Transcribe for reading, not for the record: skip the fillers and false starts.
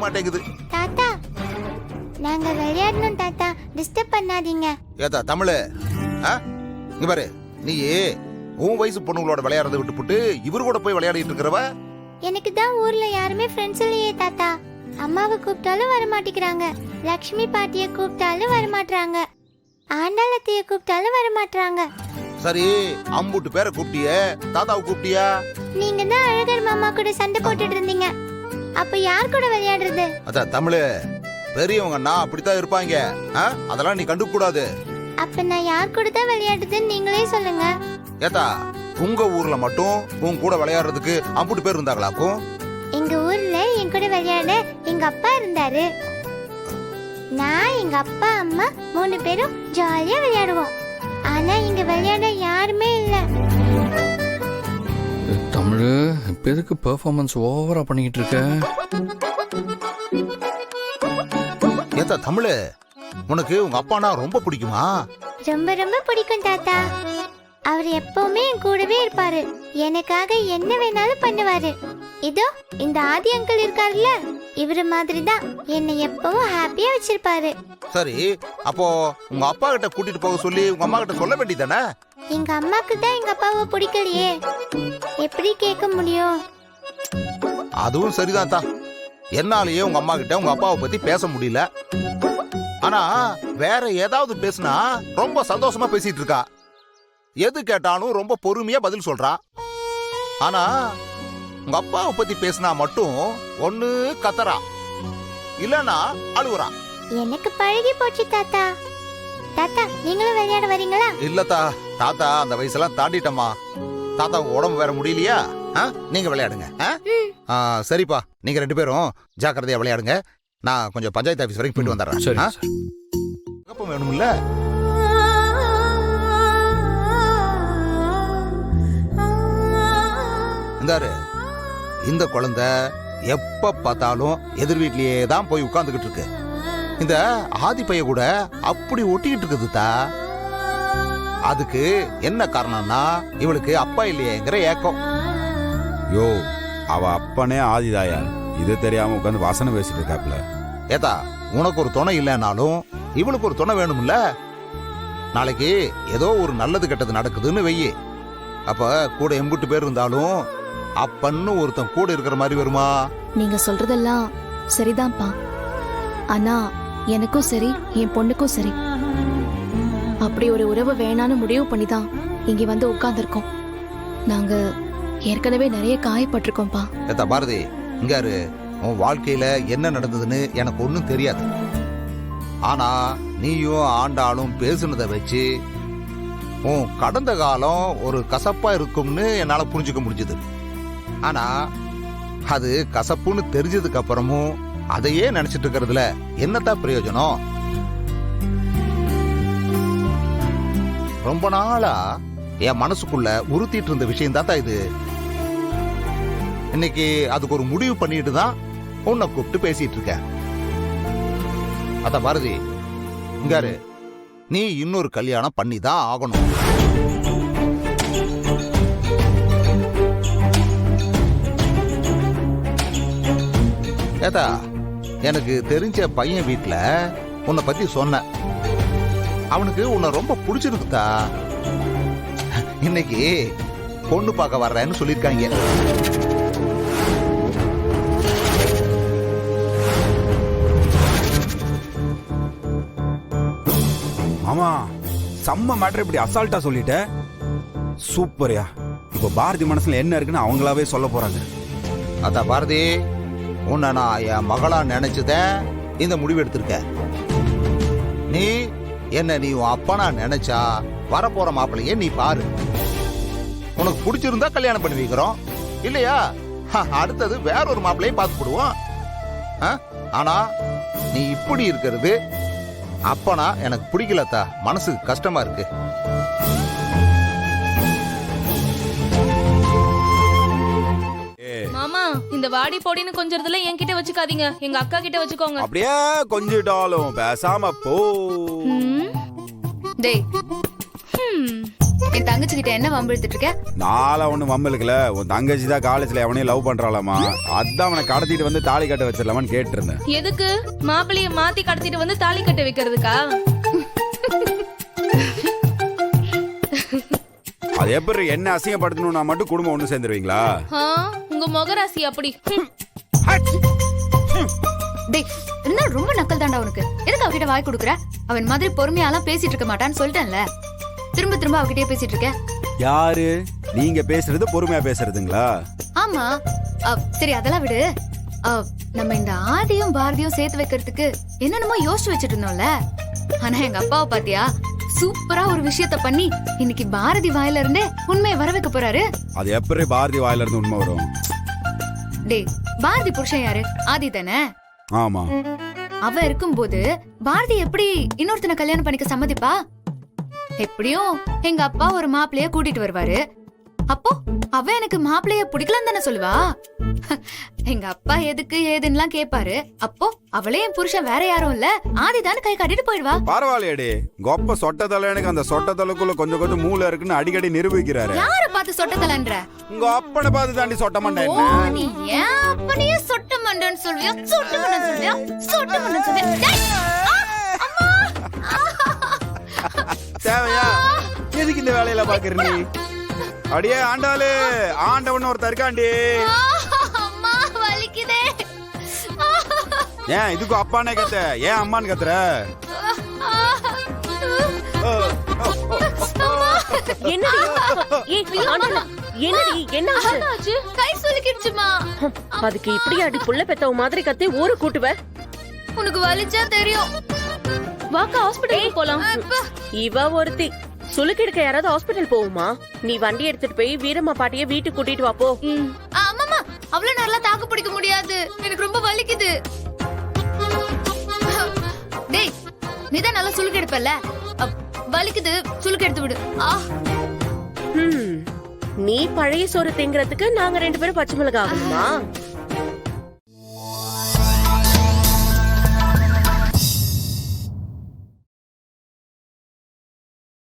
மாட்டேங்குது. தாத்தா நாங்க விளையாடணும் தாத்தா, டிஸ்டர்ப் பண்ணாதீங்க. ஏதா தமிழ், இங்க பாரு, நீ உன் வயசு பொண்ணுங்களோட விளையாடுறதை விட்டுப்புட்டு இவரு கூட போய் விளையாடிட்டு இருக்கிறவ. எனக்கு தான் ஊர்ல யாருமே ஃப்ரெண்ட்ஸ் இல்லையே தாத்தா. அம்மாவை கூப்பிட்டாலும் வர மாட்டேங்கிறாங்க, லக்ஷ்மி பாட்டிய கூப்பிட்டாலும் வர மாட்டாங்க, ஆண்டாளத்தைய கூப்பிட்டாலும் வர மாட்டாங்க. சரி, அம்புட்டு பேரை கூப்பிட்டிய, தாத்தாவை கூப்பிட்டியா? நீங்க தான் அழகர் மாமா கூட சண்டை போட்டுட்டு இருந்தீங்க, அப்ப யார் கூட விளையாடுறது? அதான் தமிழ், பெரியவங்கன்னா அப்படித்தான் இருப்பாங்க, அதெல்லாம் நீ கண்டுக்க கூடாது. அப்ப நான் யார் கூட தான் விளையாடுறதுன்னு நீங்களே சொல்லுங்க. ஏத்தா, உங்க ஊர்ல மட்டும் உன் கூட விளையாடுறதுக்கு அம்புட்டு பேர் இருந்தாங்களாக்கும்? எங்க ஊர்ல என் கூட விளையாட எங்க அப்பா இருந்தாரு. நான், எங்க அப்பா, அம்மா 3 பேரும் ஜாலியா விளையாடுவோம். ஆனா இங்க விளையாட யாருமே இல்ல. தமிழ், இப்ப எதுக்கு பெர்ஃபார்மன்ஸ் ஓவரா பண்ணிக்கிட்டு இருக்க? ஏத்தா தமிழ், உனக்கு உங்க அப்பானா ரொம்ப பிடிக்குமா? ரொம்ப ரொம்ப பிடிக்கும் தாத்தா. அவர் எப்பவுமே என் கூடவே இருப்பாரு, எனக்காக என்ன வேணாலும் பண்ணுவாரு. இதோ இந்த ஆதி அங்கிள் இருக்காருல்ல, இவரு மாதிரி தான் என்னை எப்பவும் ஹாப்பியா வச்சிருப்பாரு. சரி, அப்போ உங்க அப்பா கிட்ட கூட்டிட்டு போக சொல்லி உங்க அம்மா கிட்ட சொல்ல வேண்டியதானே? எங்க அம்மாக்கு தான் எங்க அப்பாவை பிடிக்கலையே, எப்படி கேட்க முடியும்? அதுவும் சரிதான் தா. என்னாலேயே உங்க அம்மா கிட்ட உங்க அப்பாவை பத்தி பேச முடியல. ஆனா வேற ஏதாவது பேசினா ரொம்ப சந்தோஷமா பேசிட்டு இருக்கா. எது கேட்டாலும் ரொம்ப பொறுமையா பதில் சொல்றா. ஆனா உங்க அப்பாவை பத்தி பேசினா மட்டும் ஒண்ணு கத்தரா, இல்லனா அழுவுறா. எனக்கு பழகி போச்சு தாத்தா. தாத்தா நீங்களும் விளையாட வரீங்களா? இல்லத்தா, தாத்தா அந்த வயசெல்லாம் தாண்டிட்டமா. தாத்தா உடம்பு வேற முடியலையா? நீங்க விளையாடுங்க. சரிப்பா, நீங்க 2 பேரும் ஜாக்கிரதையா விளையாடுங்க. நான் கொஞ்சம் பஞ்சாயத்து ஆபீஸ் வரைக்கும் போயிட்டு வந்துடுறேன். சரி. கப்பம் வேணும்ல? இந்தாரு, இந்த குழந்தை எப்ப பார்த்தாலும் எதிர் வீட்லயே தான் போய் உட்கார்ந்துகிட்டு இருக்கு. இந்த ஆதி பைய கூட அப்படி ஒட்டிக்கிட்டு இருக்குதுதா. அதுக்கு என்ன காரணம்னா இவளுக்கு அப்பா இல்லையேங்கிற ஏக்கம். யோ, அவ அப்பனே ஆதிதாயா, இது தெரியாம உட்காந்து வாசனை பேசிட்டு இருக்காப்ல. ஏதா, உனக்கு ஒரு துணை இல்லைனாலும் இவளுக்கு ஒரு துணை வேணும்ல. நாளைக்கு ஏதோ ஒரு நல்லது கெட்டது நடக்குதுன்னு வெயி, அப்ப கூட எம்புட்டு பேர் இருந்தாலும் அப்பன்னு ஒருத்தன் கூட இருக்கிற மாதிரி வருமா? நீங்க சொல்றதெல்லாம் சரிதான்ப்பா. ஆனா எனக்கும் சரி, என் பொண்ணுக்கும் சரி, அப்படி ஒரு உறவு வேணான்னு முடிவு பண்ணிதான் இங்க வந்து உட்கார்ந்துருக்கோம். நாங்க ஏற்கனவே நிறைய காயப்பட்டிருக்கோம்ப்பா. ஏத்தா பாரதி, இங்காரு, உன் வாழ்க்கையில என்ன நடந்ததுன்னு எனக்கு ஒன்னும் தெரியாது. ஆனா நீயும் ஆண்டாளும் பேசுனதை வச்சு உன் கடந்த காலம் ஒரு கசப்பா இருக்கும்னு என்னால புரிஞ்சுக்க முடிஞ்சது. ஆனா அது கசப்புன்னு தெரிஞ்சதுக்கு அப்புறமும் அதையே நினைச்சிட்டு இருக்கிறதுல என்னத்தான் பிரயோஜனம்? ரொம்ப நாளா என் மனசுக்குள்ள உறுத்திட்டு இருந்த விஷயம் தான் இது. இன்னைக்கு அதுக்கு ஒரு முடிவு பண்ணிட்டு தான் உன்னை கூப்பிட்டு பேசிட்டு இருக்க. அத பாரதி, இங்காரு, நீ இன்னொரு கல்யாணம் பண்ணி தான் ஆகணும். ஏதா, எனக்கு தெரிஞ்ச பையன் வீட்டுல உன்னை பத்தி சொன்ன. அவனுக்கு உன்னை ரொம்ப பிடிச்சிருக்குதா. இன்னைக்கு பொண்ணு பார்க்க வர்றேன்னு சொல்லிருக்காங்க. மாமா, செம்ம மேட்டர் இப்படி அசால்ட்டா சொல்லிட்ட. சூப்பர்யா. இப்போ பாரதி மனசுல என்ன இருக்குன்னு அவங்களாவே சொல்ல போறாங்க. அத பாரதி, உன்னை நான் என் மகளா நினைச்சுதான் இந்த முடிவு எடுத்திருக்க. நீ என்ன நீ உன் அப்பனா நினைச்சா வரப்போற மாப்பிள்ளையே நீ பாரு. உனக்கு பிடிச்சிருந்தா கல்யாணம் பண்ணி வைக்கிறோம், இல்லையா அடுத்தது வேற ஒரு மாப்பிள்ளையை பார்த்து போடுவோம். ஆனா நீ இப்படி இருக்கிறது அப்பனா எனக்கு பிடிக்கலத்தா. மனசுக்கு கஷ்டமா இருக்கு. மாமா, இந்த வாடி போடின்னு கொஞ்சறதுல என்கிட்ட வச்சுக்காதீங்க, எங்க அக்கா கிட்ட வச்சுக்கோங்க. அப்படியே கொஞ்சிட்டாலும் பேசாம போ. டேய், என் தங்கச்சி கிட்ட என்ன வம்பு எடுத்துட்டு இருக்க? நாளா ஒண்ணு வம்பலுக்குல உன் தங்கச்சி தான் காலேஜ்ல எவனையும் லவ் பண்றாளாமா, அதான் அவனை கடத்திட்டு வந்து தாலி கட்ட வச்சிடலாமான்னு கேட்டு இருந்தேன். எதுக்கு மாப்பிளைய மாத்தி கடத்திட்டு வந்து தாலி கட்ட வைக்கிறதுக்கா? அது எப்படி என்ன அசிங்கப்படுத்தணும்னா மட்டும் குடும்பம் ஒண்ணு சேர்ந்துருவீங்களா? ஆ, உங்க முகராசி அப்படி. டேய், என்ன ரொம்ப நக்கல் தாண்டா உனக்கு. எதுக்கு அவகிட்ட வாய் கொடுக்குற? அவன் மாதிரி பொறுமையாலாம் பேசிட்டு இருக்க மாட்டான்னு சொல்லிட்டேன்ல. திரும்ப திரும்ப அவகிட்டயே பேசிட்டு இருக்க. யாரு நீங்க பேசுறது? பொறுமையா பேசுறதுங்களா? ஆமா. சரி அதெல்லாம் விடு. நம்ம இந்த ஆதியும் பாரதியும் சேர்த்து வைக்கிறதுக்கு என்னென்னமோ யோசிச்சு வச்சிட்டு இருந்தோம்ல. ஆனா எங்க அப்பாவை பாத்தியா, சூப்பரா ஒரு விஷயத்த பண்ணி இன்னைக்கு பாரதி வாயில இருந்தே உண்மையை வர வைக்க போறாரு. அது எப்படி பாரதி வாயில இருந்து உண்மை வரும்? டேய், பாரதி புருஷன் யாரு? ஆதி தானே? ஆமா. அவ இருக்கும்போது பாரதி எப்படி இன்னொருத்தனை கல்யாணம் பண்ணிக்க சம்மதிப்பா? எப்படியும் எங்க அப்பா ஒரு மாப்பிளைய கூட்டிட்டு வருவாரு. அப்போ அவ எனக்கு மாப்பிளைய பிடிக்கலன்னு தானே சொல்லுவா. எங்க அப்பா எதுக்கு ஏதுன்னுலாம் கேட்பாரு. அப்போ அவளே என் புருஷன் வேற யாரும் இல்ல ஆதிதான் கை காட்டிட்டு போயிடுவா. பரவாயில்லையடி, கொப்ப சொட்டதலை எனக்கு அந்த சொட்டதலுக்குள்ள கொஞ்சம் கொஞ்சம் மூளை இருக்குன்னு அடிக்கடி நிரூபிக்கிறாரு. யார பார்த்து சொட்டதலன்ற? உங்க அப்பனை பார்த்து தாண்டி சொட்ட மாட்டேன். ஓ, நீ ஏன் அப்பனையே சொட்ட மண்டன்னு சொல்வியா? சொட்ட மண்டன்னு சொல்வியா? சொட்ட மண்டன்னு சொல்வியா? டேய், அம்மா! தேவையா? எதுக்கு இந்த வேலையில பாக்குற நீ? அடியே ஆண்டாளு, ஆண்டவன் ஒரு தற்காண்டி. அம்மா வலிக்குதே. ஏன் இதுக்கு அப்பானே கத்த, ஏன் அம்மான்னு கத்துற? என்னடி என்னாச்சு? கை சுளுக்கிடுச்சுமா. அதுக்கு இப்படி அடி புள்ள பெத்தவ மாதிரி கத்தி ஊரு கூட்டுவ. உனக்கு வலிச்சா தெரியும். வாக்கா ஹாஸ்பிடலுக்கு போலாம். இவ ஒருத்தி சுளுக்கிடுக்க யாராவது ஹாஸ்பிடல் போகுமா? நீ வண்டி எடுத்துட்டு போய் வீரம்மா பாட்டிய வீட்டுக்கு கூட்டிட்டு வா போ. அம்மா, அவ்வளவு நல்லா தாக்கு பிடிக்க முடியாது, எனக்கு ரொம்ப வலிக்குது. டேய், நீதான் நல்லா சுளுக்கு எடுப்பல. வலிக்குது, சுளுக்கு எடுத்து விடு. நீ பழைய சோறு திங்கிறதுக்கு நாங்க 2 பேரும் பச்சை மிளகா ஆகணுமா?